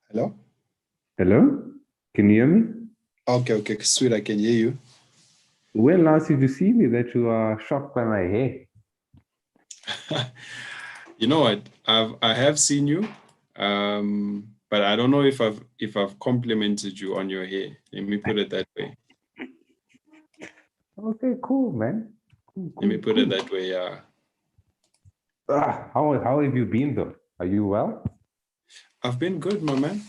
Hello? Hello? Can you hear me? Okay, sweet. I can hear you. When last did you see me that you are shocked by my hair? You know what? I have seen you, but I don't know if I've complimented you on your hair. Let me put it that way. Okay, cool, man. Cool, Let me cool, put it cool. that way. Yeah. How have you been though? Are you well? I've been good, my man.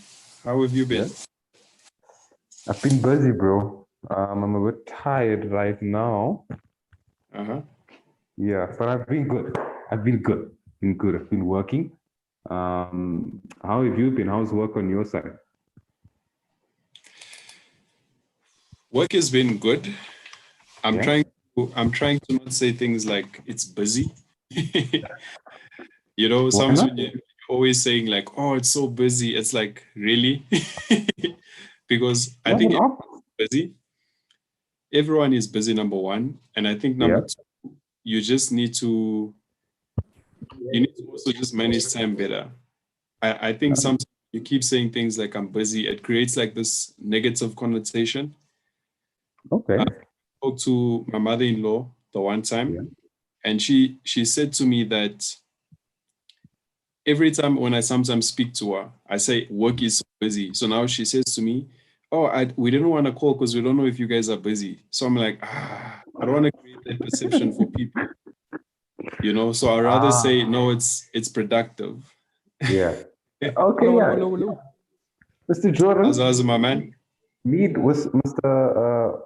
How have you been? Yes. I've been busy, bro. I'm a bit tired right now. Uh-huh. Yeah, but I've been good. I've been good. Been good. I've been working. How have you been? How's work on your side? Work has been good. I'm Yeah. trying I'm trying to not say things like it's busy. Why Sometimes not? when you're always saying like, oh, it's so busy, it's like, really? Because I What think an everyone's op. busy. Everyone is busy, number one. And I think Yeah. number two, you just need to also just manage time better. I think sometimes you keep saying things like I'm busy, it creates like this negative connotation. Okay. I spoke to my mother-in-law the one Yeah. time, and she said to me that every time when I sometimes speak to her, I say work is so busy. So now she says to me, "Oh, we didn't want to call because we don't know if you guys are busy." So I'm like, I don't want to create that perception for people, So I'd rather say Ah, no, it's productive. yeah. Okay, Hello, hello, yeah. hello, hello. Mr. Jordan, How's my man? meet with Mr.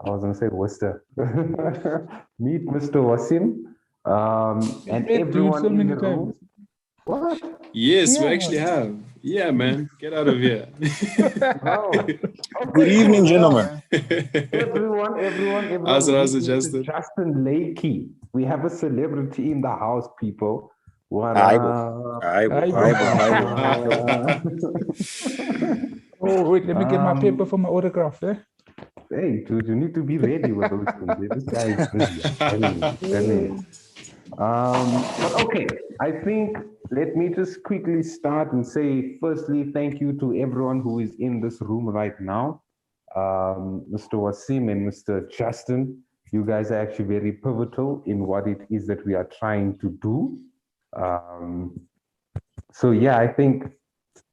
I was gonna say Worcester. Meet Mr. Wasim, and Met dude so everyone in many the room. times. What? Yes, we Yeah. actually have. Yeah, man, get out of here. Wow. Good Okay, evening, cool. Yeah, gentlemen. man. How's it, Everyone, how's meet it, Mr. Justin? Justin Lakey. We have a celebrity in the house, people. What Aibo, up? I Aibo, go. Aibo, Aibo. Oh, wait, let me get my paper um, for my autograph, eh? hey, dude, you need to be ready with those things. This guy is busy. I'm telling you. Telling you. But okay, I think let me just quickly start and say, firstly, thank you to everyone who is in this room right now. Mr. Wasim and Mr. Justin, you guys are actually very pivotal in what it is that we are trying to do. Um, so, yeah, I think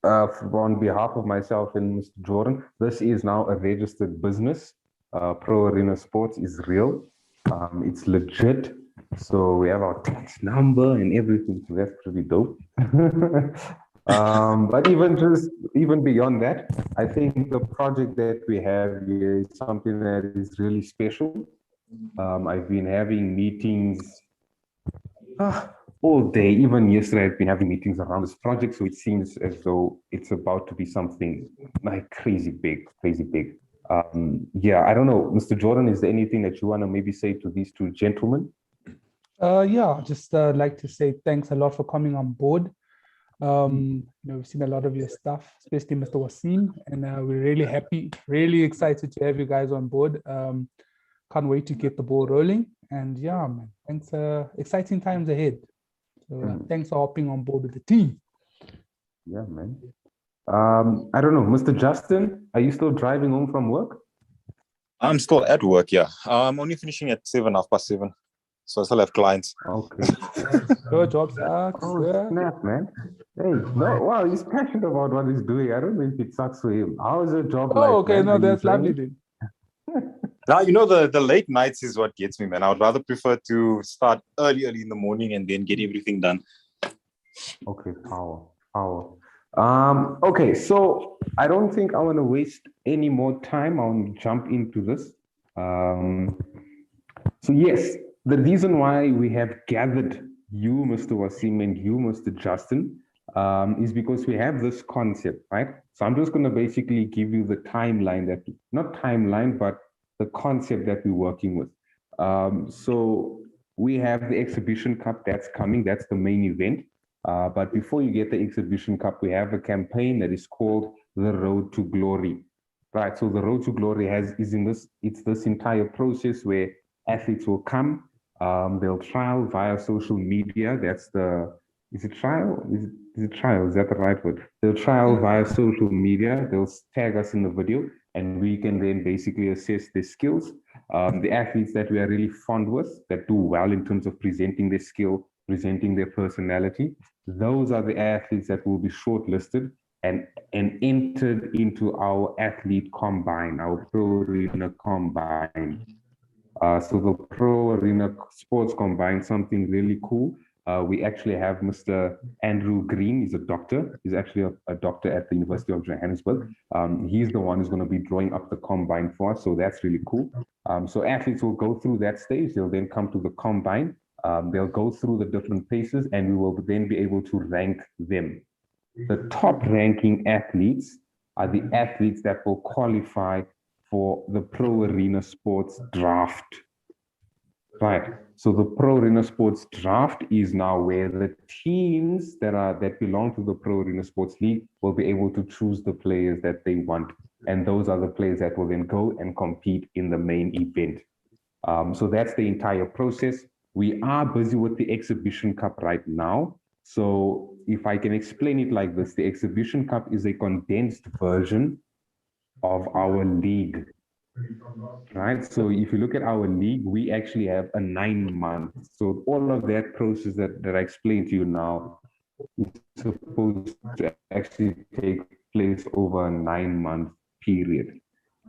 on behalf of myself and Mr. Jordan, this is now a registered business. Pro Arena Sports is real. It's legit. So we have our tax number and everything. So that's pretty dope. But even beyond that, I think the project that we have here is something that is really special. I've been having meetings all day. Even yesterday, I've been having meetings around this project. So it seems as though it's about to be something like crazy big, crazy big. Yeah, I don't know. Mr. Jordan, is there anything that you want to maybe say to these two gentlemen? Yeah, just like to say thanks a lot for coming on board. We've seen a lot of your stuff, especially Mr. Wasim, and we're really happy, really excited to have you guys on board. Can't wait to get the ball rolling. And yeah, man, thanks. Exciting times ahead. So thanks for hopping on board with the team. Yeah, man. I don't know, Mr. Justin, are you still driving home from work? I'm still at work, yeah. I'm only finishing at 7, 7:30. So I still have clients. Okay. Your job sucks. Oh, snap, man. Hey, no, wow, he's passionate about what he's doing. I don't know if it sucks for him. How is your job Oh, life, okay, man? no, Are you that's lovely enjoying then. Now, the late nights is what gets me, man. I would rather prefer to start early in the morning and then get everything done. Okay, power. Okay, so I don't think I want to waste any more time. I want to jump into this. So yes, the reason why we have gathered you, Mr. Wasim, and you, Mr. Justin, is because we have this concept, right? So I'm just going to basically give you the timeline not timeline, but the concept that we're working with. So we have the Exhibition Cup that's coming. That's the main event. But before you get the Exhibition Cup, we have a campaign that is called the Road to Glory. Right. So the Road to Glory it's this entire process where athletes will come, they'll trial via social media. Is it trial? is it trial? Is that the right word? They'll trial via social media. They'll tag us in the video, and we can then basically assess their skills. The athletes that we are really fond with, that do well in terms of presenting their skill, presenting their personality, those are the athletes that will be shortlisted and entered into our athlete combine, our pro arena combine. So the pro arena sports combine, something really cool. We actually have Mr. Andrew Green. He's a doctor. He's actually a doctor at the University of Johannesburg. He's the one who's going to be drawing up the combine for us. So that's really cool. So athletes will go through that stage. They'll then come to the combine. They'll go through the different paces, and we will then be able to rank them. The top ranking athletes are the athletes that will qualify for the Pro Arena Sports draft. Right. So the Pro Arena Sports draft is now where the teams that belong to the Pro Arena Sports League will be able to choose the players that they want. And those are the players that will then go and compete in the main event. So that's the entire process. We are busy with the Exhibition Cup right now. So if I can explain it like this, the Exhibition Cup is a condensed version of our league, right? So if you look at our league, we actually have a 9 month. So all of that process that I explained to you now is supposed to actually take place over a 9 month period.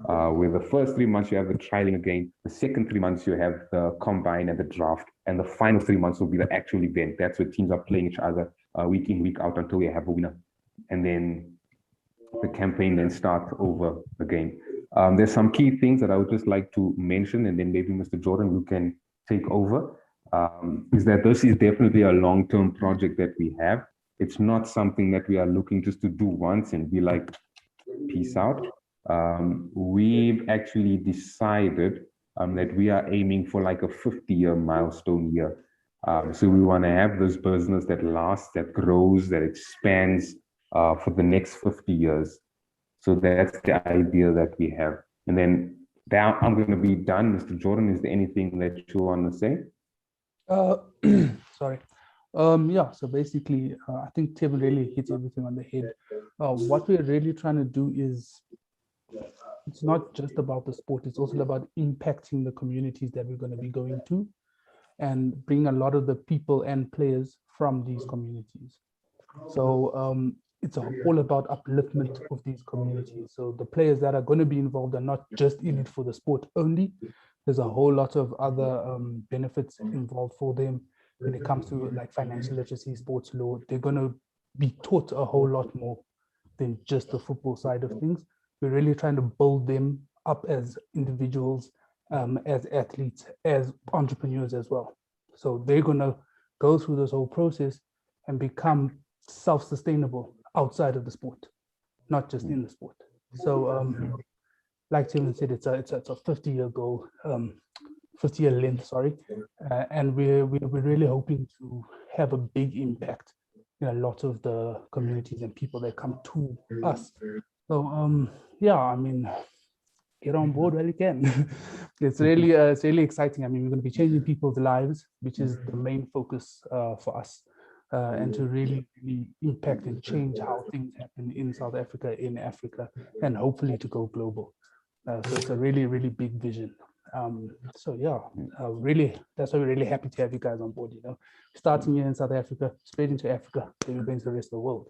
Where the first 3 months you have the trialing again, the second 3 months you have the combine and the draft, and the final 3 months will be the actual event. That's where teams are playing each other week in, week out until we have a winner. And then the campaign then starts over again. There's some key things that I would just like to mention, and then maybe Mr. Jordan, you can take over, is that this is definitely a long-term project that we have. It's not something that we are looking just to do once and be like, peace out. We've actually decided that we are aiming for like a 50-year milestone year. So we want to have this business that lasts, that grows, that expands for the next 50 years. So that's the idea that we have. And then I'm going to be done. Mr. Jordan, is there anything that you want to say? Sorry. Yeah, so basically, I think Tim really hits everything on the head. What we're really trying to do is, it's not just about the sport, it's also about impacting the communities that we're going to be going to and bring a lot of the people and players from these communities. So it's all about upliftment of these communities. So the players that are going to be involved are not just in it for the sport only. There's a whole lot of other benefits involved for them when it comes to like financial literacy, sports law. They're going to be taught a whole lot more than just the football side of things. We're really trying to build them up as individuals, as athletes, as entrepreneurs as well. So they're going to go through this whole process and become self-sustainable outside of the sport, not just in the sport. So like Tim said, it's a 50-year goal, 50-year length, sorry. And we're really hoping to have a big impact in a lot of the communities and people that come to us. So yeah, I mean, get on board while you can. It's really exciting. I mean, we're going to be changing people's lives, which is the main focus for us, and to really impact and change how things happen in South Africa, in Africa, and hopefully to go global. So it's a really big vision. So yeah, really, that's why we're really happy to have you guys on board. You know, starting here in South Africa, straight into Africa, then we're going to the rest of the world.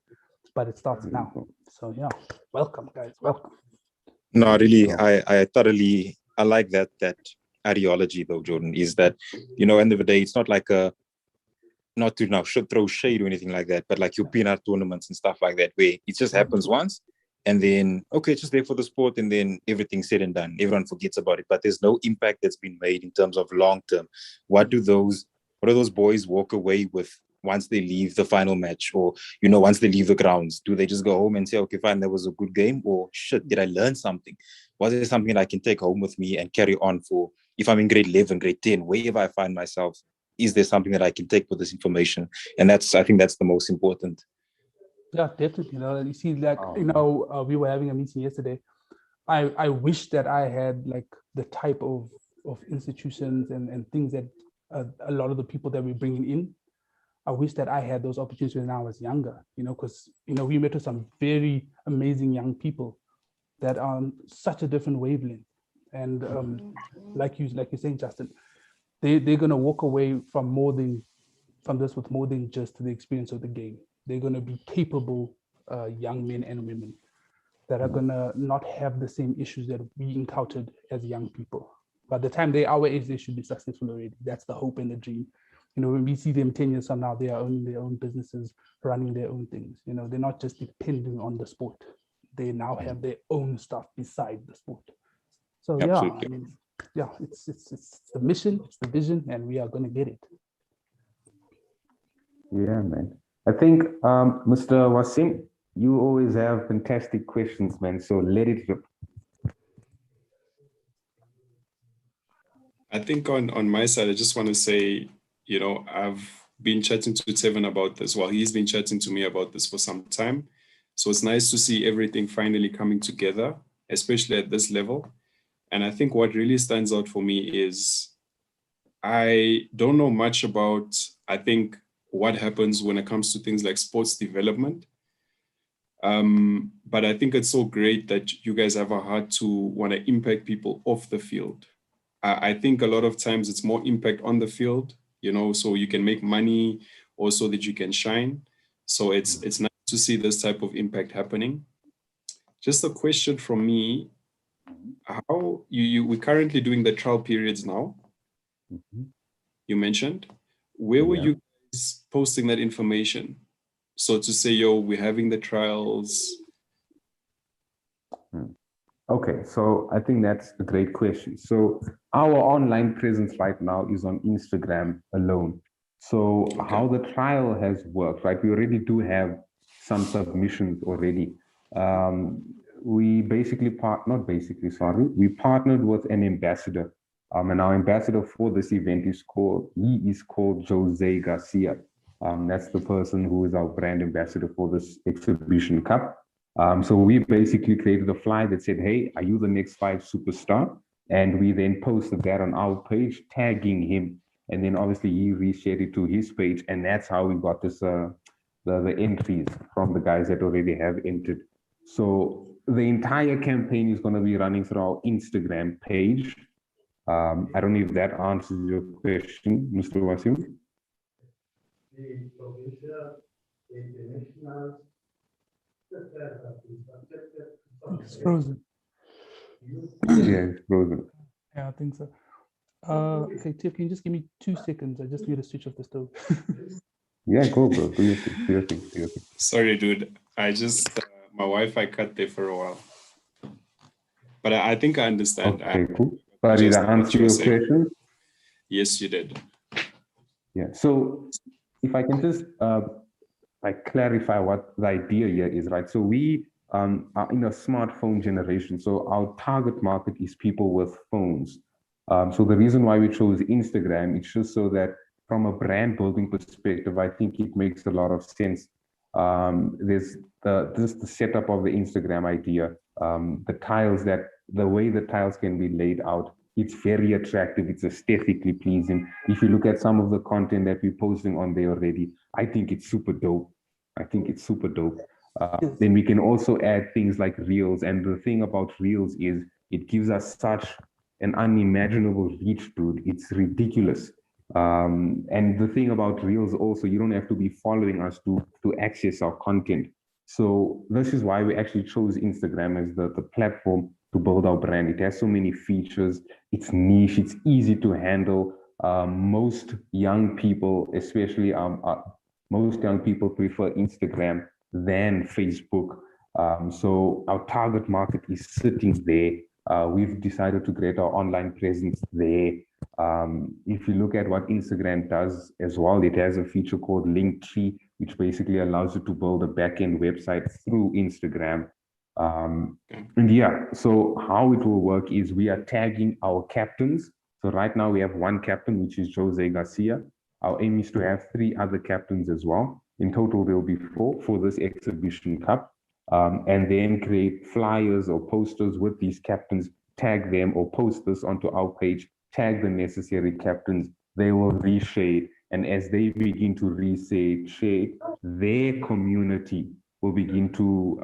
But it starts now. So yeah, welcome, guys. Welcome. No, really, I like that ideology though, Jordan, is that, you know, end of the day, it's not like not to now should throw shade or anything like that, but like your peanut tournaments and stuff like that, where it just happens once and then, okay, it's just there for the sport and then everything's said and done. Everyone forgets about it, but there's no impact that's been made in terms of long term. What do those boys walk away with once they leave the final match, or, you know, once they leave the grounds? Do they just go home and say, okay, fine, that was a good game, or shit, did I learn something? Was there something that I can take home with me and carry on for, if I'm in grade 11, grade 10, wherever I find myself, is there something that I can take with this information? And I think that's the most important. Yeah, definitely. You know, you see, like, you know, we were having a meeting yesterday. I wish that I had like the type of institutions and things that a lot of the people that we're bringing in. I I wish that I had those opportunities when I was younger, because, we met with some very amazing young people that are on such a different wavelength. And like you're saying, Justin, they're going to walk away from this with more than just the experience of the game. They're going to be capable young men and women that are going to not have the same issues that we encountered as young people. By the time they're our age, they should be successful already. That's the hope and the dream. When we see them 10 years from now, they are owning their own businesses, running their own things. They're not just depending on the sport. They now have their own stuff beside the sport. So Absolutely. It's the mission, it's the vision, and we are going to get it. Yeah, man. I think, Mr. Wasim, you always have fantastic questions, man. So let it rip. I think on my side, I just want to say, I've been chatting to Tevin about this. Well, he's been chatting to me about this for some time. So it's nice to see everything finally coming together, especially at this level. And I think what really stands out for me is I don't know much about, I think, what happens when it comes to things like sports development. But I think it's so great that you guys have a heart to want to impact people off the field. I think a lot of times it's more impact on the field, so you can make money also that you can shine. So it's nice to see this type of impact happening. Just a question from me, how we're currently doing the trial periods now, you mentioned. Where were you guys posting that information? So to say, we're having the trials. Okay, so I think that's a great question. So our online presence right now is on Instagram alone. So how the trial has worked, right? We already do have some submissions already. We basically we partnered with an ambassador. And our ambassador for this event is called Jose Garcia. That's the person who is our brand ambassador for this exhibition cup. So we basically created a flyer that said, hey, are you the next 5 superstar? And we then posted that on our page, tagging him. And then obviously he reshared it to his page. And that's how we got this the entries from the guys that already have entered. So the entire campaign is going to be running through our Instagram page. I don't know if that answers your question, Mr. Wasim. It's frozen. Yeah, it's frozen. Yeah, I think so. Okay, Tiff, can you just give me 2 seconds? I just need to switch off the stove. Yeah, go, bro. Do your thing. Sorry, dude. I just, my Wi-Fi cut there for a while. But I think I understand. Okay, cool. But did I answer your question? Yes, you did. Yeah, so if I can just clarify what the idea here is, right? So we are in a smartphone generation. So our target market is people with phones. So the reason why we chose Instagram, it's just so that from a brand building perspective, I think it makes a lot of sense. There's the setup of the Instagram idea, the way the tiles can be laid out. It's very attractive. It's aesthetically pleasing. If you look at some of the content that we're posting on there already, I think it's super dope. Then we can also add things like Reels. And the thing about Reels is it gives us such an unimaginable reach, dude. It's ridiculous. And the thing about Reels also, you don't have to be following us to access our content. So this is why we actually chose Instagram as the platform to build our brand. It has so many features. It's niche. It's easy to handle. Most young people, especially most young people, prefer Instagram than Facebook. So our target market is sitting there. We've decided to create our online presence there. If you look at what Instagram does as well, it has a feature called Linktree, which basically allows you to build a backend website through Instagram. And yeah, so how it will work is we are tagging our captains. So right now we have 1 captain, which is Jose Garcia. Our aim is to have 3 other captains as well. In total, there will be 4 for this exhibition cup. And then create flyers or posters with these captains, tag them or post this onto our page, tag the necessary captains. They will reshare And as they begin to research it, their community will begin to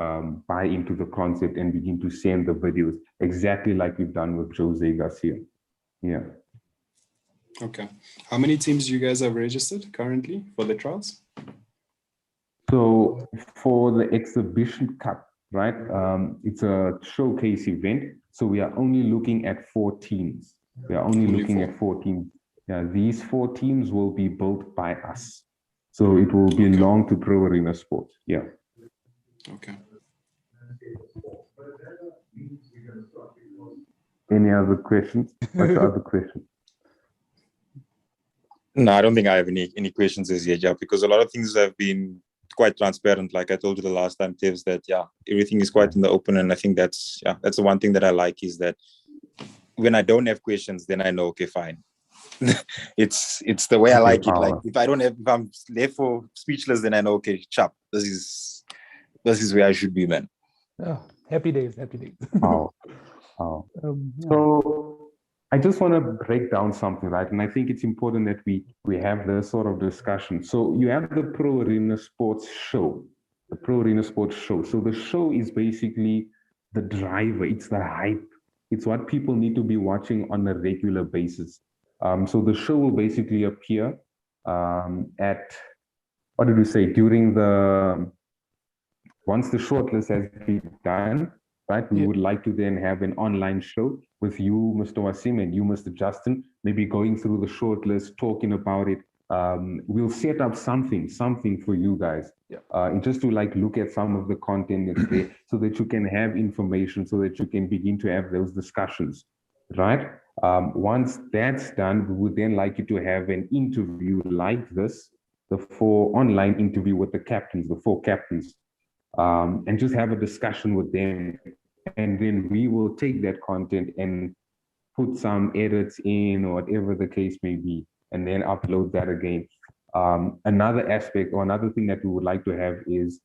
buy into the concept and begin to send the videos, exactly like we've done with Jose Garcia. Yeah. Okay. How many teams you guys have registered currently for the trials? So for the exhibition cup, right? It's a showcase event. So we are only looking at 4 teams. We are only looking at 4 teams. Yeah, these 4 teams will be built by us. So it will belong to Pro Arena Sports. Yeah. Okay. Any other questions? What's the other question? No, I don't think I have any questions as yet, yeah, because a lot of things have been quite transparent. Like I told you the last time, Tibbs, that everything is quite in the open, and I think that's the one thing that I like is that when I don't have questions, then I know, okay, fine. it's the way I like it. Like if I'm left for speechless, then I know, okay, chap, this is where I should be, man. Oh, happy days. Oh. So I just want to break down something, right? And I think it's important that we have this sort of discussion. So you have the Pro Arena Sports show, the Pro Arena Sports show. So the show is basically the driver. It's the hype. It's what people need to be watching on a regular basis. So the show will basically appear at, what did we say, once the shortlist has been done, right? We would like to then have an online show with you, Mr. Wasim, and you, Mr. Justin, maybe going through the shortlist, talking about it. We'll set up something for you guys, and just to look at some of the content that's there, so that you can have information, so that you can begin to have those discussions, right? Once that's done, we would then like you to have an interview like this, the 4 online interview with the captains, the 4 captains. And just have a discussion with them. And then we will take that content and put some edits in, or whatever the case may be, and then upload that again. Another aspect or another thing that we would like to have is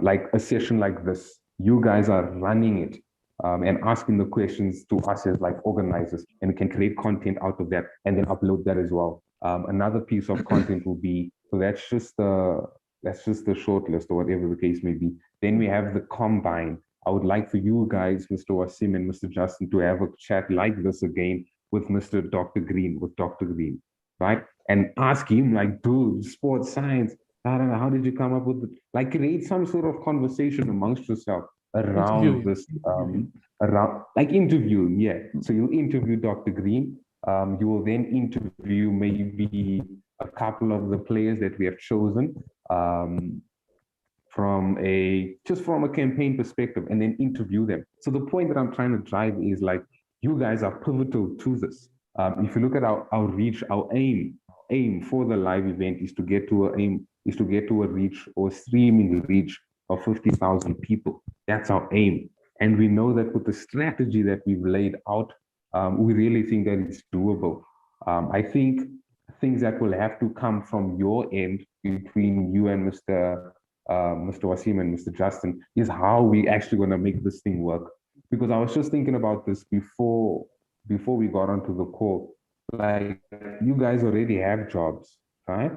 like a session like this. You guys are running it and asking the questions to us as like organizers, and we can create content out of that and then upload that as well. Another piece of content will be, so that's just the short list or whatever the case may be. Then we have the combine. I would like for you guys, Mr. Wasim and Mr. Justin, to have a chat like this again with Dr. Green, right? And ask him, like, dude, sports science, how did you come up with it? Like, create some sort of conversation amongst yourself around this, interviewing, yeah. So you'll interview Dr. Green. You will then interview maybe a couple of the players that we have chosen from a campaign perspective, and then interview them. So the point that I'm trying to drive is like, you guys are pivotal to this. If you look at our reach, our aim for the live event is to get to a reach or streaming reach of 50,000 people. That's our aim. And we know that with the strategy that we've laid out, we really think that it's doable. I think things that will have to come from your end between you and Mr. Wasim and Mr. Justin is how we actually going to make this thing work. Because I was just thinking about this before we got onto the call. Like, you guys already have jobs, right?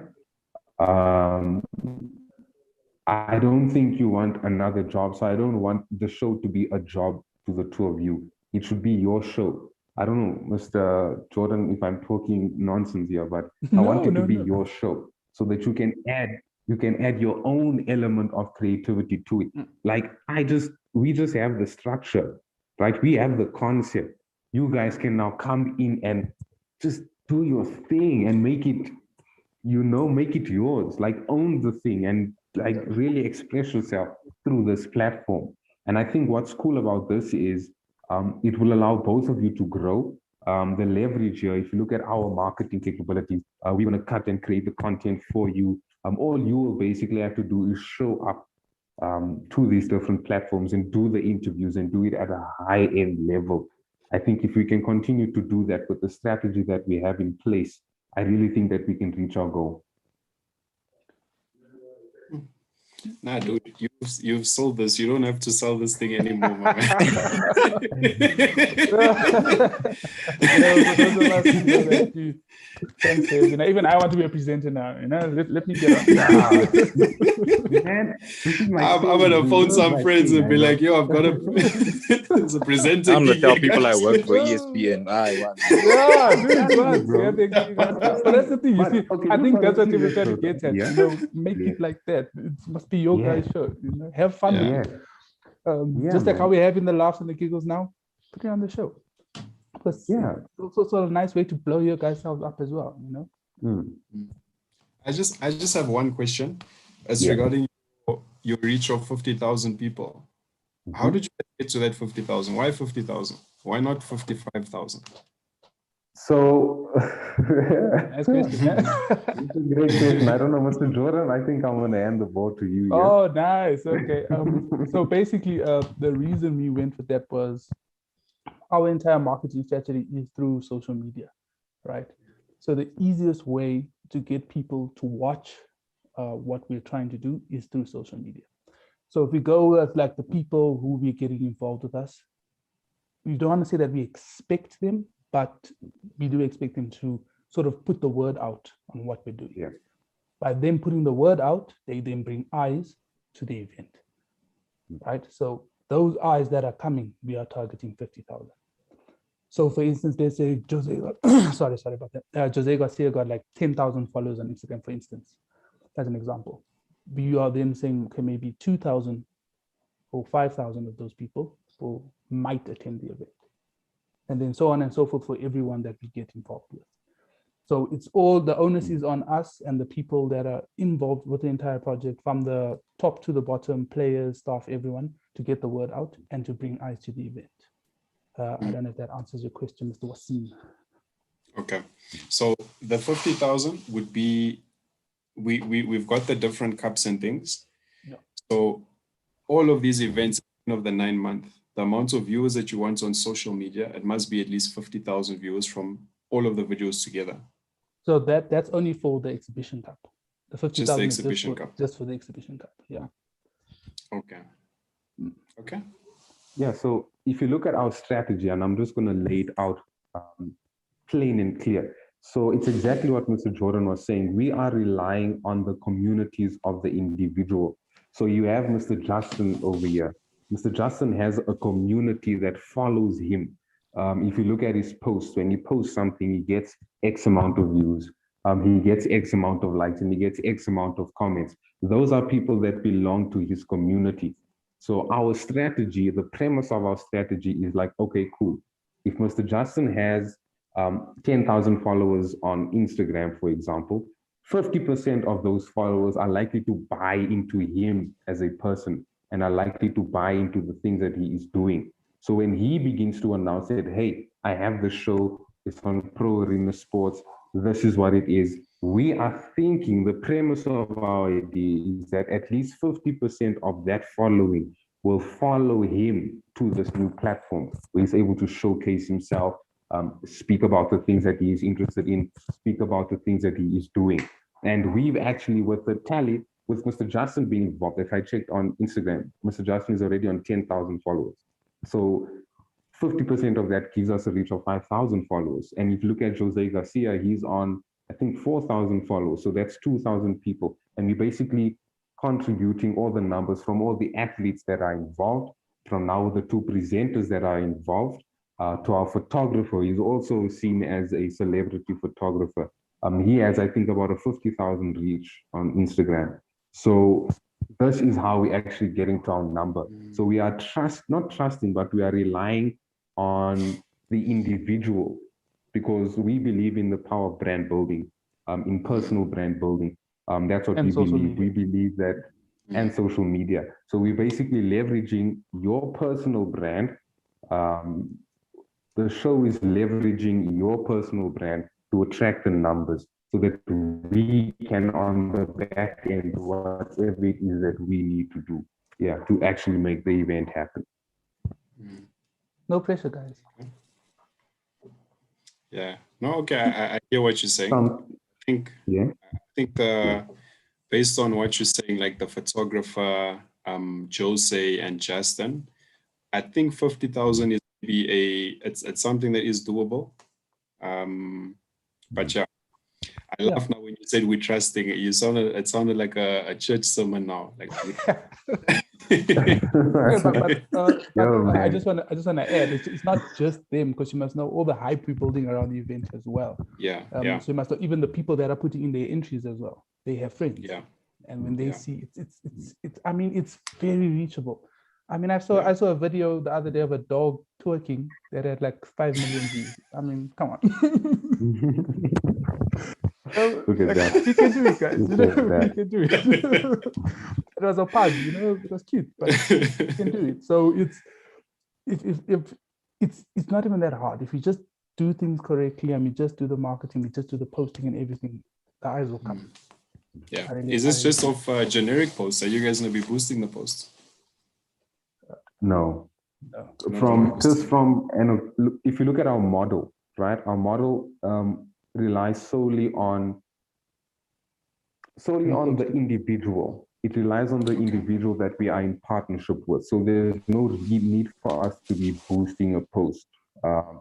I don't think you want another job. So I don't want the show to be a job to the 2 of you. It should be your show. I don't know, Mr. Jordan, if I'm talking nonsense here, but I want it to be your show, so that you can add your own element of creativity to it. Like, we just have the structure, right? We have the concept. You guys can now come in and just do your thing and make it yours, like own the thing and like really express yourself through this platform. And I think what's cool about this is it will allow both of you to grow. The leverage here, if you look at our marketing capabilities, we're going to cut and create the content for you. All you will basically have to do is show up to these different platforms and do the interviews and do it at a high-end level. I think if we can continue to do that with the strategy that we have in place, I really think that we can reach our goal. Nah, dude, you've sold this. You don't have to sell this thing anymore, man. Those of us who know that too. Thanks, Dave. Even I want to be a presenter now. Let me get on. Man, this is my I'm thing, gonna dude. phone This is some my friends thing, and be I like, know. "Yo, I've got a there's a presenter." I'm gonna gig tell here, people I guys. work for ESPN. I want. Yeah, dude, Tell me, what? bro. But that's the thing. You But, see, okay, I look think on a that's what serious everybody note, gets at. yeah. Make Yeah. it like that. It must be your Yeah. guys' show. Have fun Yeah. with it. Yeah, Just like man. how we're having the laughs and the giggles now, put it on the show. Because Yeah. it's also a nice way to blow your guys' selves up as well. Mm. I just have one question as Yeah. regarding your reach of 50,000 people. How did you get to that 50,000? Why 50,000? Why not 55,000? So, Nice question, man. it's a great question. I don't know, Mr. Jordan. I think I'm going to hand the ball to you. Yeah? Oh, nice. Okay. So basically, the reason we went for that was our entire marketing strategy is through social media, right? So the easiest way to get people to watch what we're trying to do is through social media. So if we go with like the people who we're getting involved with us, we don't want to say that we expect them, but we do expect them to sort of put the word out on what we're doing. Yeah. By them putting the word out, they then bring eyes to the event, right? So those eyes that are coming, we are targeting 50,000. So for instance, they say Jose, sorry about that. Jose Garcia got like 10,000 followers on Instagram, for instance, as an example. We are then saying, okay, maybe 2,000 or 5,000 of those people might attend the event. And then so on and so forth for everyone that we get involved with. So it's all, the onus is on us and the people that are involved with the entire project, from the top to the bottom, players, staff, everyone, to get the word out and to bring eyes to the event. I don't know if that answers your question, Mr. Wasim. Okay. So the 50,000 would be, we've got the different cups and things. Yeah. So all of these events of the 9 month, the amount of viewers that you want on social media, it must be at least 50,000 viewers from all of the videos together. So that's only for the exhibition cup. The 50,000 is exhibition cup. Just for the exhibition cup. Yeah. Okay. Okay. Yeah. So if you look at our strategy, and I'm just going to lay it out plain and clear. So it's exactly what Mr. Jordan was saying. We are relying on the communities of the individual. So you have Mr. Justin over here. Mr. Justin has a community that follows him. If you look at his posts, when he posts something, he gets X amount of views. He gets X amount of likes and he gets X amount of comments. Those are people that belong to his community. So our strategy, the premise of our strategy is like, okay, cool. If Mr. Justin has 10,000 followers on Instagram, for example, 50% of those followers are likely to buy into him as a person and are likely to buy into the things that he is doing. So when he begins to announce that, hey, I have the show, it's on Pro Arena Sports, this is what it is, we are thinking the premise of our idea is that at least 50% of that following will follow him to this new platform where he's able to showcase himself, speak about the things that he is interested in, speak about the things that he is doing. And we've actually, with the tally, with Mr. Justin being involved, if I checked on Instagram, Mr. Justin is already on 10,000 followers. So 50% of that gives us a reach of 5,000 followers. And if you look at Jose Garcia, he's on, I think, 4,000 followers. So that's 2,000 people. And we're basically contributing all the numbers from all the athletes that are involved, from now the two presenters that are involved, to our photographer. He's also seen as a celebrity photographer. He has, I think, about a 50,000 reach on Instagram. So this is how we actually getting to our number. So we are not trusting, but we are relying on the individual because we believe in the power of brand building, in personal brand building. That's what And we social believe. media. We believe that, and social media. So we're basically leveraging your personal brand. The show is leveraging your personal brand to attract the numbers so that we can, on the back end, do whatever it is that we need to do, to actually make the event happen. No pressure, guys. Yeah. No, okay. I hear what you're saying. I think Yeah. the based on what you're saying, like the photographer, Jose and Justin, I think 50,000 is maybe it's something that is doable. But yeah, I Yeah. laugh now when you said we're trusting. It sounded like a church sermon now. Like, Yeah, Yo, I man. just want to add, it's not just them, because you must know all the hype we're building around the event as well. yeah, So you must know even the people that are putting in their entries as well. They have friends. yeah. And when they Yeah. see it's I mean, it's very reachable. I mean, I saw a video the other day of a dog twerking that had like 5 million views. I mean, come on. So, Look at like, that. we can do it, guys. Look You know, at that. we can do it. It was a pug, you know, it was cute, but we can do it. So if it's not even that hard. If you just do things correctly, and we just do the marketing, we just do the posting and everything, the eyes will come. Yeah. Really- Is this I just of generic posts? Are you guys gonna be boosting the posts? No. No. If you look at our model, right? Our model relies solely on the individual. It relies on the individual that we are in partnership with. So there's no need for us to be boosting a post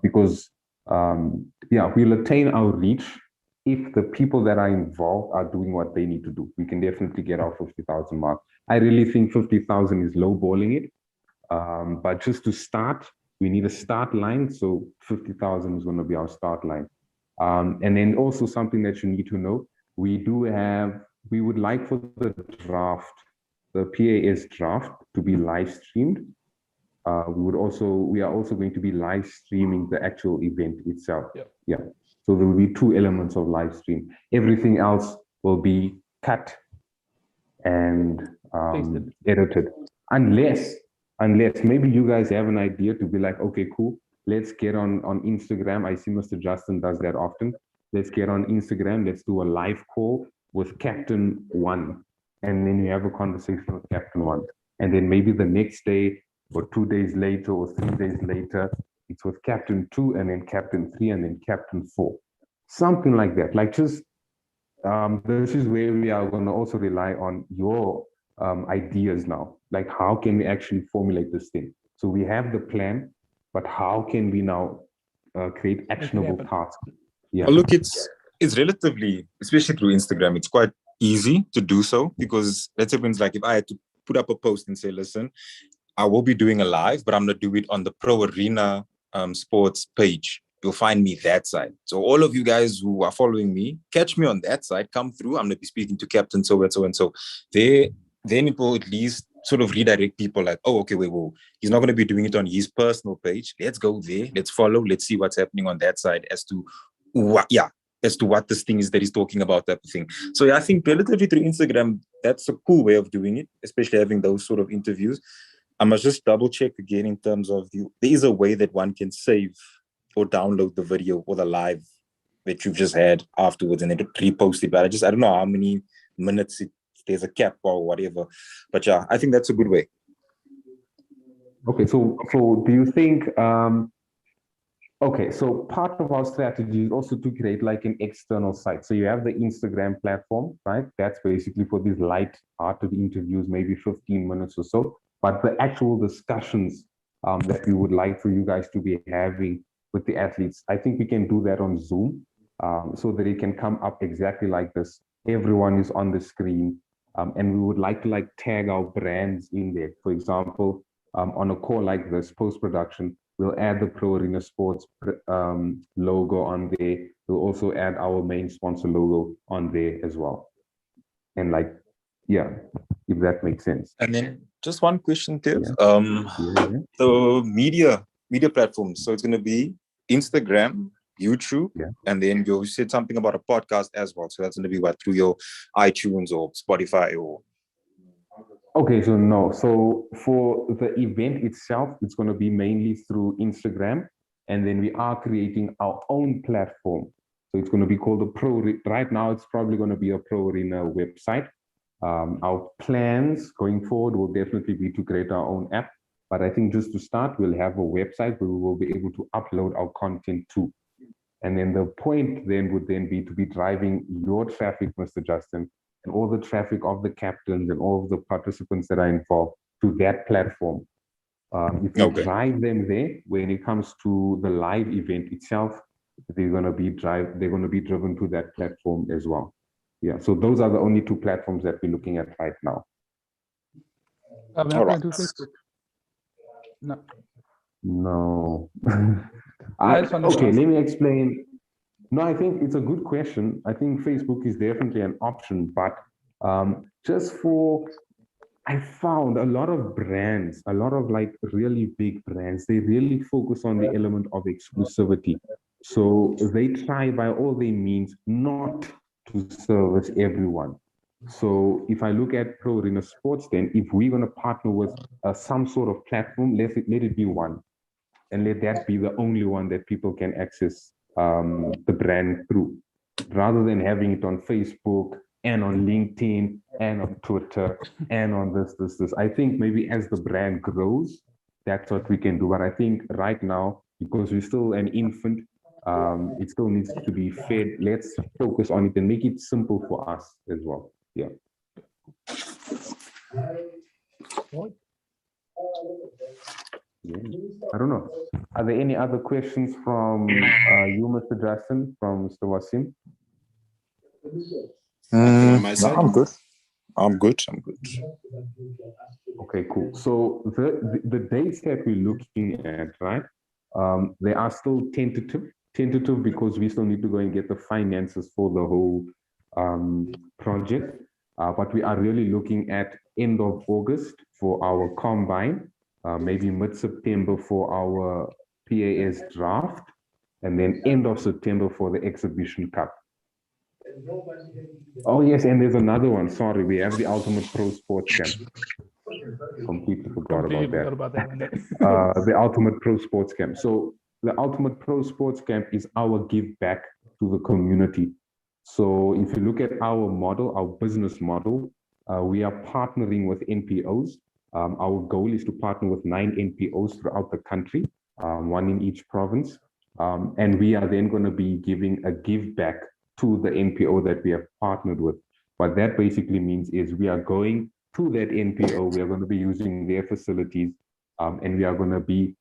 because we'll attain our reach if the people that are involved are doing what they need to do. We can definitely get our 50,000 mark. I really think 50,000 is lowballing it. But just to start, we need a start line. So 50,000 is going to be our start line. And then also something that you need to know, we would like for the PAS draft to be live streamed. We are also going to be live streaming the actual event itself. Yep. Yeah. So there will be 2 elements of live stream. Everything else will be cut and edited. Unless maybe you guys have an idea to be like, okay, cool, let's get on Instagram. I see Mr. Justin does that often. Let's get on Instagram. Let's do a live call with Captain 1. And then you have a conversation with Captain 1. And then maybe the next day or 2 days later or 3 days later, it's with Captain 2 and then Captain 3 and then Captain 4. Something like that. Like just this is where we are going to also rely on your ideas now. Like, how can we actually formulate this thing? So we have the plan, but how can we now create actionable tasks? Yeah. Well, look, it's relatively, especially through Instagram, it's quite easy to do so, because let's say like if I had to put up a post and say, listen, I will be doing a live, but I'm going to do it on the Pro Arena Sports page. You'll find me that side. So all of you guys who are following me, catch me on that side, come through. I'm going to be speaking to Captain so and so and so. Then it will at least sort of redirect people like, oh, okay, wait, whoa. He's not going to be doing it on his personal page. Let's go there. Let's follow. Let's see what's happening on that side as to what this thing is that he's talking about, type of thing. So yeah, I think relatively through Instagram, that's a cool way of doing it, especially having those sort of interviews. I must just double check again in terms of there is a way that one can save or download the video or the live that you've just had afterwards and then repost it. But I don't know how many minutes there's a cap or whatever. But yeah, I think that's a good way. Okay, so do you think so part of our strategy is also to create like an external site. So you have the Instagram platform, right? That's basically for these light-hearted interviews, maybe 15 minutes or so. But the actual discussions that we would like for you guys to be having with the athletes, I think we can do that on Zoom so that it can come up exactly like this. Everyone is on the screen, and we would like to like tag our brands in there. For example, on a call like this, post-production, we'll add the Pro Arena Sports logo on there. We'll also add our main sponsor logo on there as well. And like, yeah, if that makes sense. And then just one question, Tiff. Yeah. The media platforms. So it's going to be Instagram, YouTube, and then you said something about a podcast as well. So that's going to be through your iTunes or Spotify or... Okay, so no. So for the event itself, it's going to be mainly through Instagram, and then we are creating our own platform. So it's going to be called right now, it's probably going to be a Pro Arena website. Our plans going forward will definitely be to create our own app. But I think just to start, we'll have a website where we will be able to upload our content to. And then the point then would then be to be driving your traffic, Mr. Justin, and all the traffic of the captains and all of the participants that are involved to that platform. If you drive them there, when it comes to the live event itself, they're going to be driven to that platform as well. Yeah, so those are the only two platforms that we're looking at right now. We're not going to do Facebook. No. No. Let me explain. No, I think it's a good question. I think Facebook is definitely an option, but I found a lot of brands, a lot of like really big brands, they really focus on the element of exclusivity. So they try by all their means not to service everyone. So if I look at Pro Arena Sports, then if we're going to partner with some sort of platform, let it be one. And let that be the only one that people can access the brand through, rather than having it on Facebook and on LinkedIn and on Twitter and on this. I think maybe as the brand grows, that's what we can do. But I think right now, because we're still an infant, it still needs to be fed. Let's focus on it and make it simple for us as well. Yeah. I don't know. Are there any other questions from you, Mr. Justin, from Mr. Wasim? No, I'm good. I'm good. Okay, cool. So the dates that we're looking at, right? They are still tentative because we still need to go and get the finances for the whole project. But we are really looking at end of August for our combine, maybe mid-September for our PAS draft, and then end of September for the exhibition cup. Oh yes, and there's another one. Sorry, we have the Ultimate Pro Sports Camp. Completely forgot about that. The Ultimate Pro Sports Camp. So the Ultimate Pro Sports Camp is our give back to the community. So if you look at our model, our business model, we are partnering with NPOs. Our goal is to partner with 9 NPOs throughout the country, one in each province. And we are then going to be giving a give back to the NPO that we have partnered with. What that basically means is we are going to that NPO, we are going to be using their facilities, and we are going to be,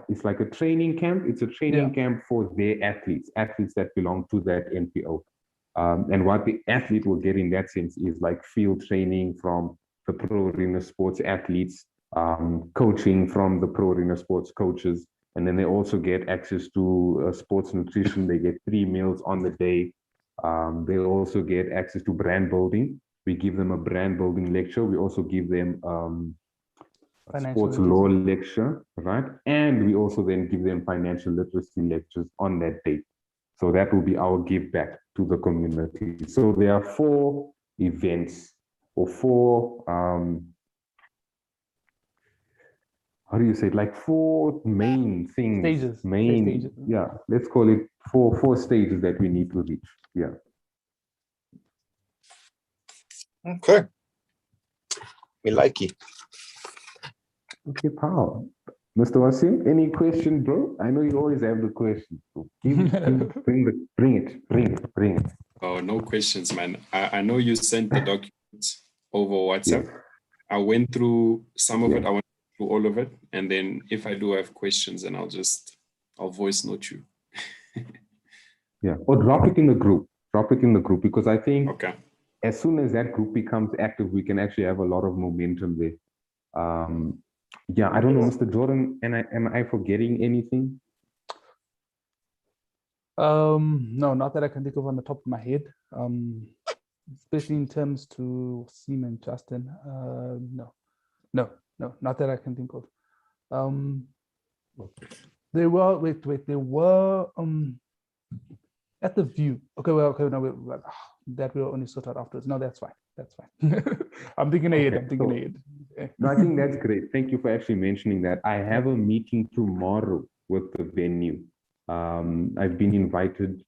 it's like a training camp. It's a training camp for their athletes that belong to that NPO. And what the athlete will get in that sense is like field training from the Pro Arena Sports athletes, coaching from the Pro Arena Sports coaches, and then they also get access to sports nutrition. They get 3 meals on the day. They also get access to brand building. We give them a brand building lecture. We also give them a sports law lecture, right? And we also then give them financial literacy lectures on that day. So that will be our give back to the community. So there are 4 events or 4, how do you say it? Like 4 main things. Stages. Stages. Yeah, let's call it 4 stages that we need to reach. Yeah. Okay. We like it. Okay, pal. Mr. Wasim, any question, bro? I know you always have the question. So bring it. Oh, no questions, man. I know you sent the documents over WhatsApp. Yes. I went through some of it. I went through all of it. And then if I do have questions, then I'll voice note you. Yeah. Or drop it in the group. Because I think okay, as soon as that group becomes active, we can actually have a lot of momentum there. Yeah, I don't know, Mr. Jordan, am I forgetting anything? No, not that I can think of on the top of my head. Especially in terms to Sim and Justin. No, not that I can think of. They were they were at the view. Okay, no, that will only sort out afterwards. No, that's fine. I'm thinking ahead. Okay. No, I think that's great. Thank you for actually mentioning that. I have a meeting tomorrow with the venue. I've been invited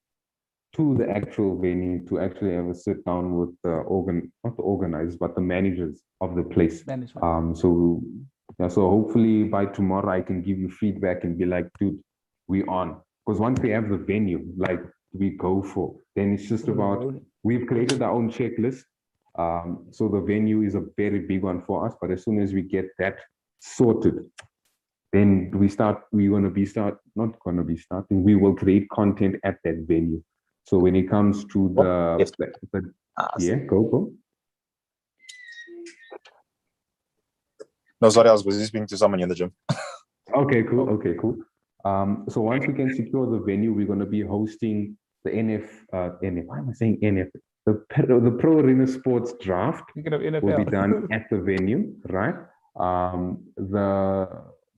to the actual venue to actually have a sit down with not the organizers, but the managers of the place. So hopefully by tomorrow I can give you feedback and be like, dude, we on. Because once we have the venue, like we go for, then it's just about we've created our own checklist. So the venue is a very big one for us. But as soon as we get that sorted, then we will create content at that venue. So when it comes to go. No, sorry, I was busy speaking to someone in the gym. Okay, cool. So once we can secure the venue, we're going to be hosting the why am I saying NF? The Pro Arena Sports Draft will be done at the venue, right?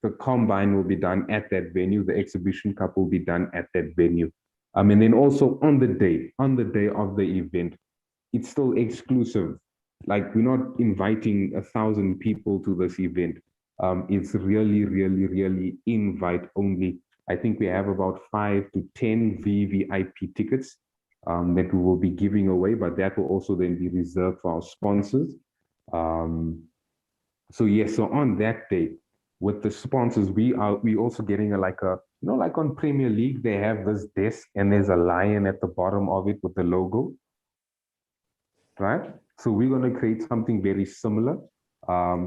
The combine will be done at that venue. The exhibition cup will be done at that venue. And then also on the day of the event, it's still exclusive. Like, we're not inviting 1,000 people to this event. It's really invite only. I think we have about 5 to 10 VVIP tickets that we will be giving away, but that will also then be reserved for our sponsors. So on that day, with the sponsors, we also getting like on Premier League, they have this desk and there's a lion at the bottom of it with the logo, right? So we're going to create something very similar,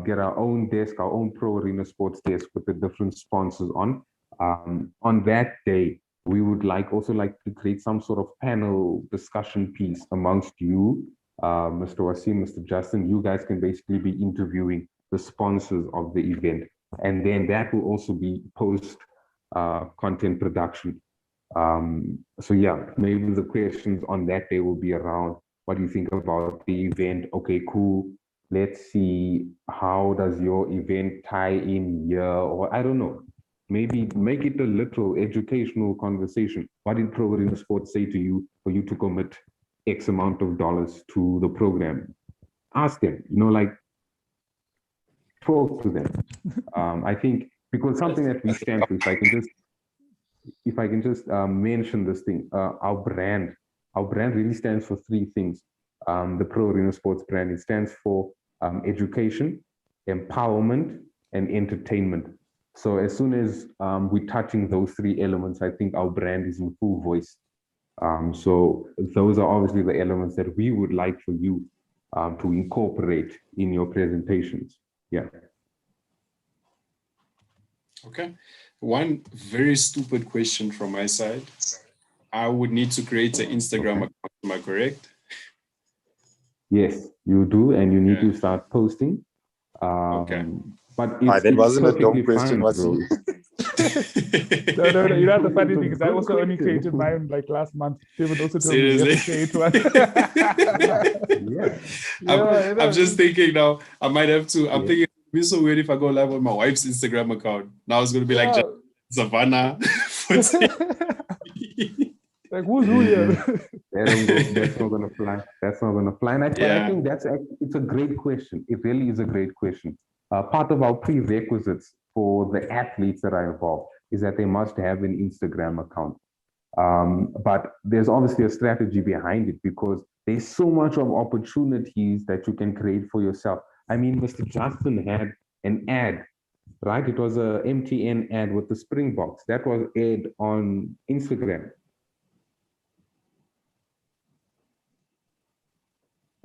get our own desk, our own Pro Arena Sports desk with the different sponsors on. On that day, we would also like to create some sort of panel discussion piece amongst you, Mr. Wasim, Mr. Justin. You guys can basically be interviewing the sponsors of the event. And then that will also be post content production. Maybe the questions on that day will be around, what do you think about the event? Okay, cool. Let's see, how does your event tie in here? Or I don't know. Maybe make it a little educational conversation. What did Pro Arena Sports say to you for you to commit X amount of dollars to the program? Ask them, talk to them. I think, because something that we stand for, if I can just mention this thing, our brand really stands for 3 things. The Pro Arena Sports brand, it stands for education, empowerment, and entertainment. So as soon as we're touching those 3 elements, I think our brand is in full voice. So those are obviously the elements that we would like for you to incorporate in your presentations. Yeah. Okay. One very stupid question from my side. I would need to create an Instagram account, am I correct? Yes, you do, and you need to start posting. Okay. But that wasn't a dumb question, was it? No. You know the funny thing is, I also only created mine like last month. David also told me you have to create one. I'm just thinking now, I might have to. I'm thinking it'd be so weird if I go live on my wife's Instagram account. Now it's going to be like Savannah. Like, who's who here? That's not going to fly. That's not going to fly. And I think it's a great question. It really is a great question. Part of our prerequisites for the athletes that are involved is that they must have an Instagram account. But there's obviously a strategy behind it, because there's so much of opportunities that you can create for yourself. I mean, Mr. Justin had an ad, right? It was a MTN ad with the Springboks. That was aired on Instagram.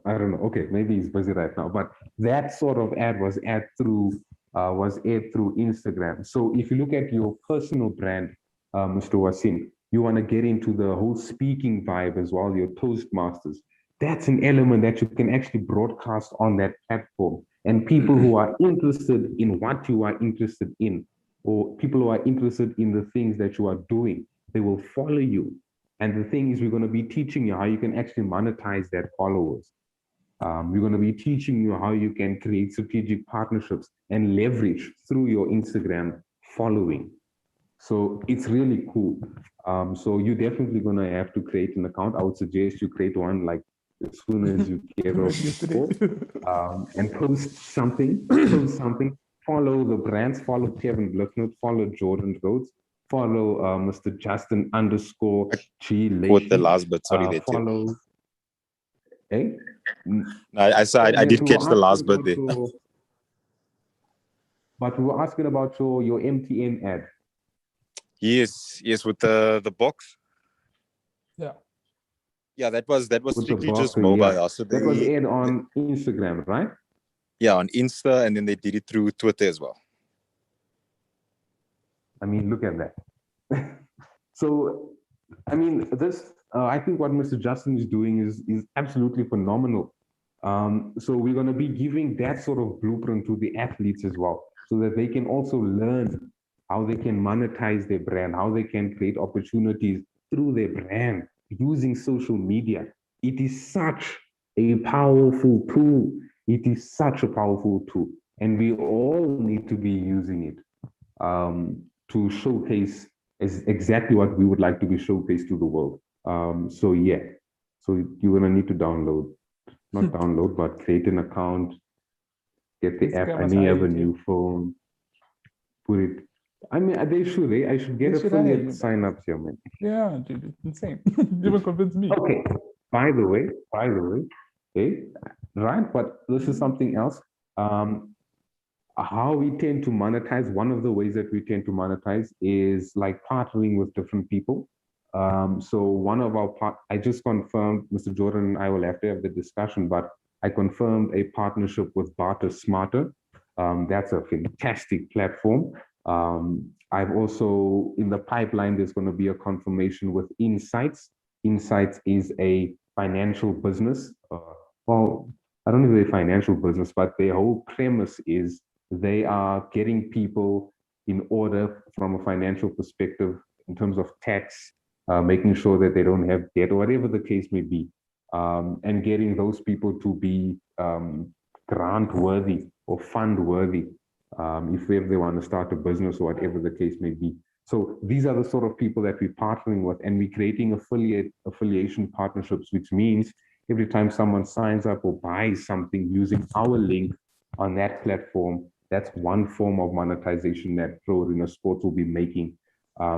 I don't know. Okay, maybe he's busy right now. But that sort of ad was aired through Instagram. So if you look at your personal brand, Mr. Wasim, you want to get into the whole speaking vibe as well, your Toastmasters. That's an element that you can actually broadcast on that platform. And people who are interested in what you are interested in, or people who are interested in the things that you are doing, they will follow you. And the thing is, we're going to be teaching you how you can actually monetize that followers. We're going to be teaching you how you can create strategic partnerships and leverage through your Instagram following. So it's really cool. So you're definitely going to have to create an account. I would suggest you create one like as soon as you get off and post something. Follow the brands, follow Kevin Blicknut, follow Jordan Rhodes, follow Mr. Justin _G. With the last bit, sorry, there follow. too. Hey? No, I did catch the last bit there. But we were asking about your MTN ad. Yes, with the box. Yeah. Yeah, that was With the strictly just barcode, mobile. yeah. So That was aired on Instagram, right? yeah, on Insta, and then they did it through Twitter as well. I mean, look at that. So, I mean, this, I think what Mr. Justin is doing is absolutely phenomenal. So we're going to be giving that sort of blueprint to the athletes as well, so that they can also learn how they can monetize their brand, how they can create opportunities through their brand using social media. It is such a powerful tool. It is such a powerful tool, and we all need to be using it to showcase is exactly what we would like to be showcased to the world. So yeah, so you're gonna need to download, not download, but create an account, get the app. I Instagram may have a hide, new phone, put it. I mean, they should. I should get They should affiliate hide. sign-ups here, man. Yeah, dude, it's insane. You even convinced me. Okay. By the way, okay, right? But this is something else. How we tend to monetize, one of the ways that we tend to monetize is like partnering with different people. So one of our I just confirmed, Mr. Jordan and I will have to have the discussion, but I confirmed a partnership with Barter Smarter. That's a fantastic platform. I've also, in the pipeline, there's going to be a confirmation with Insights. Insights is a financial business. Well, I don't know if they're financial business, but their whole premise is they are getting people in order from a financial perspective in terms of tax, making sure that they don't have debt or whatever the case may be, and getting those people to be grant worthy or fund worthy if they want to start a business or whatever the case may be. So these are the sort of people that we're partnering with, and we're creating affiliation partnerships, which means every time someone signs up or buys something using our link on that platform, that's one form of monetization that Pro Arena Sports will be making.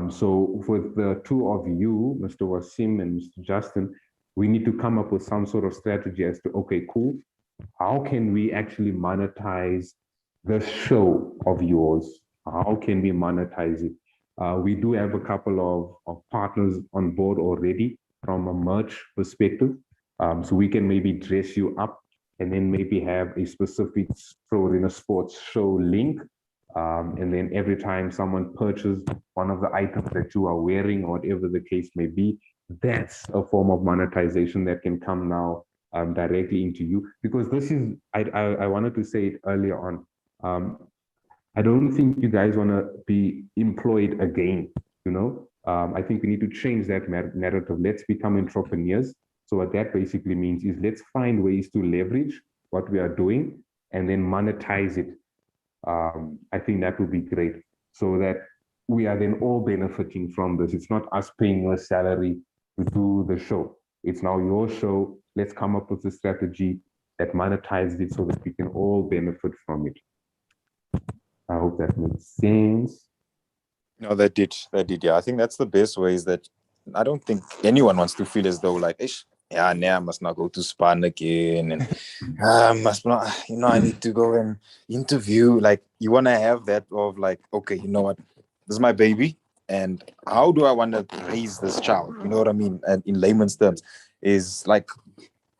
So for the two of you, Mr. Wasim and Mr. Justin, we need to come up with some sort of strategy as to, okay, cool, how can we actually monetize the show of yours? How can we monetize it? We do have a couple of partners on board already from a merch perspective. So we can maybe dress you up and then maybe have a specific Pro Arena Sports show link. And then every time someone purchases one of the items that you are wearing, or whatever the case may be, that's a form of monetization that can come now directly into you. Because this is, I wanted to say it earlier on. I don't think you guys want to be employed again, you know? I think we need to change that narrative. Let's become entrepreneurs. So what that basically means is let's find ways to leverage what we are doing and then monetize it. I think that would be great, so that we are then all benefiting from this. It's not us paying a salary to do the show. It's now your show. Let's come up with a strategy that monetizes it so that we can all benefit from it. I hope that makes sense. No, that did. Yeah, I think that's the best way. Is that I don't think anyone wants to feel as though like, Ish, yeah, now I must not go to Span again, and must not, I need to go and interview. Like, you want to have that of like, okay, you know what, this is my baby, and how do I want to raise this child? You know what I mean? And in layman's terms, is like,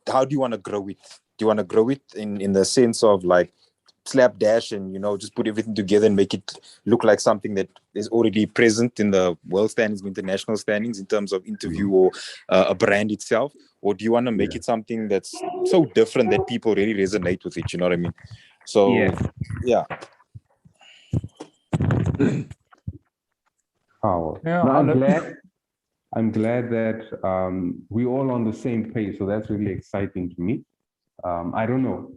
how do you want to grow it? Do you want to grow it in the sense of like slapdash and just put everything together and make it look like something that is already present in the world standings, international standings in terms of interview or a brand itself? Or do you want to make it something that's so different that people really resonate with it? You know what I mean? So yeah. Oh, Yeah, no, I'm glad that we're all on the same page. So that's really exciting to me. I don't know.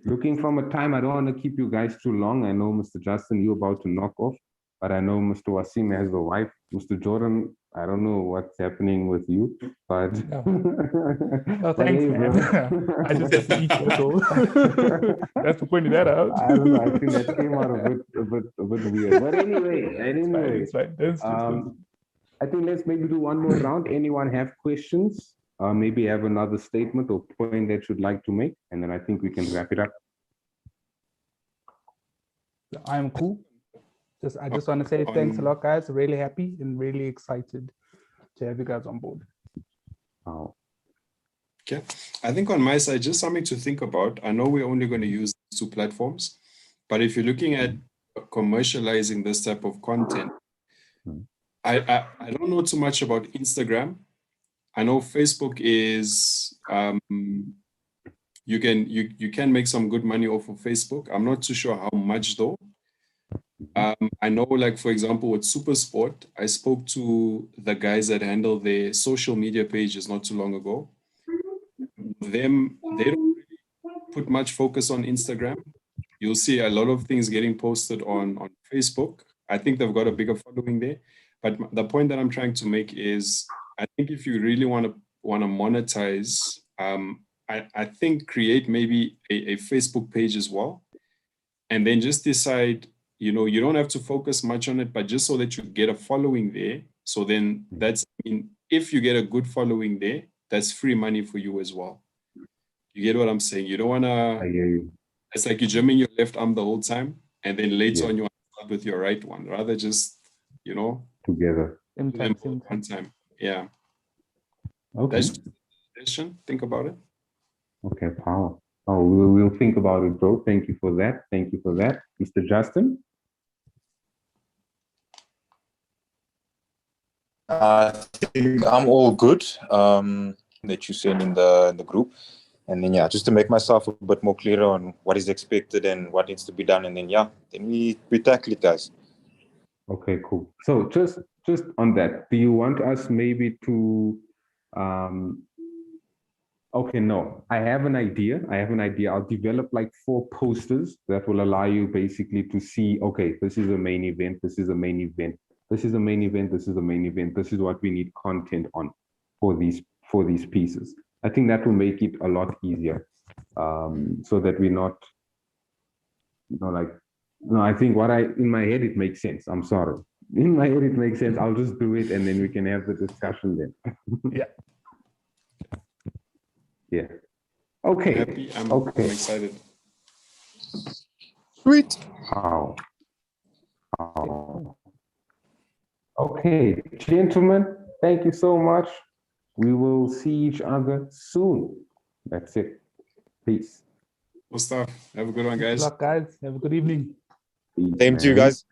Looking from a time, I don't want to keep you guys too long. I know, Mr. Justin, you're about to knock off, but I know Mr. Wasim has a wife. Mr. Jordan, I don't know what's happening with you, but Oh, thanks, man. I just have to eat, that's all. That's for pointing that out. I don't know. I think that came out a bit weird. But anyway, It's fine. That's I think let's maybe do one more round. Anyone have questions? Maybe have another statement or point that you'd like to make, and then I think we can wrap it up. I am cool. I just want to say thanks a lot, guys. Really happy and really excited to have you guys on board. Oh, Okay. I think on my side, just something to think about. I know we're only going to use these two platforms, but if you're looking at commercializing this type of content, I don't know too much about Instagram. I know Facebook is you can make some good money off of Facebook. I'm not too sure how much though. I know, like, for example, with Supersport, I spoke to the guys that handle their social media pages not too long ago. They don't really put much focus on Instagram. You'll see a lot of things getting posted on Facebook. I think they've got a bigger following there. But the point that I'm trying to make is, I think if you really want to monetize, I think create maybe a Facebook page as well, and then just decide, you don't have to focus much on it, but just so that you get a following there. So then if you get a good following there, that's free money for you as well. You get what I'm saying? You don't want I to, hear you. it's like you're jamming your left arm the whole time, and then later Yeah. on you want to start with your right one. Rather just, Together. Same do them time, same both one time. time. Yeah. Okay. That's just a suggestion. Think about it. Okay, power. Oh, we'll think about it, bro. Thank you for that. Thank you for that. Mr. Justin? I think I'm all good. That you sent in the group, and then just to make myself a bit more clearer on what is expected and what needs to be done, and then then we tackle it, guys. Okay, cool. So just on that, do you want us maybe to okay, no, I have an idea. I'll develop like 4 posters that will allow you basically to see, okay, this is a main event, this is a main event, this is a main event, this is a main event, this is what we need content on for these pieces. I think that will make it a lot easier. So that we're not, I think in my head, it makes sense. I'm sorry. In my head, it makes sense. I'll just do it and then we can have the discussion then. Yeah. Yeah. Okay. Happy. I'm excited. Sweet. How? Okay, gentlemen, thank you so much. We will see each other soon. That's it. Peace. Good stuff. Have a good one, guys. Good luck, guys. Have a good evening. Peace, Same to you man. guys.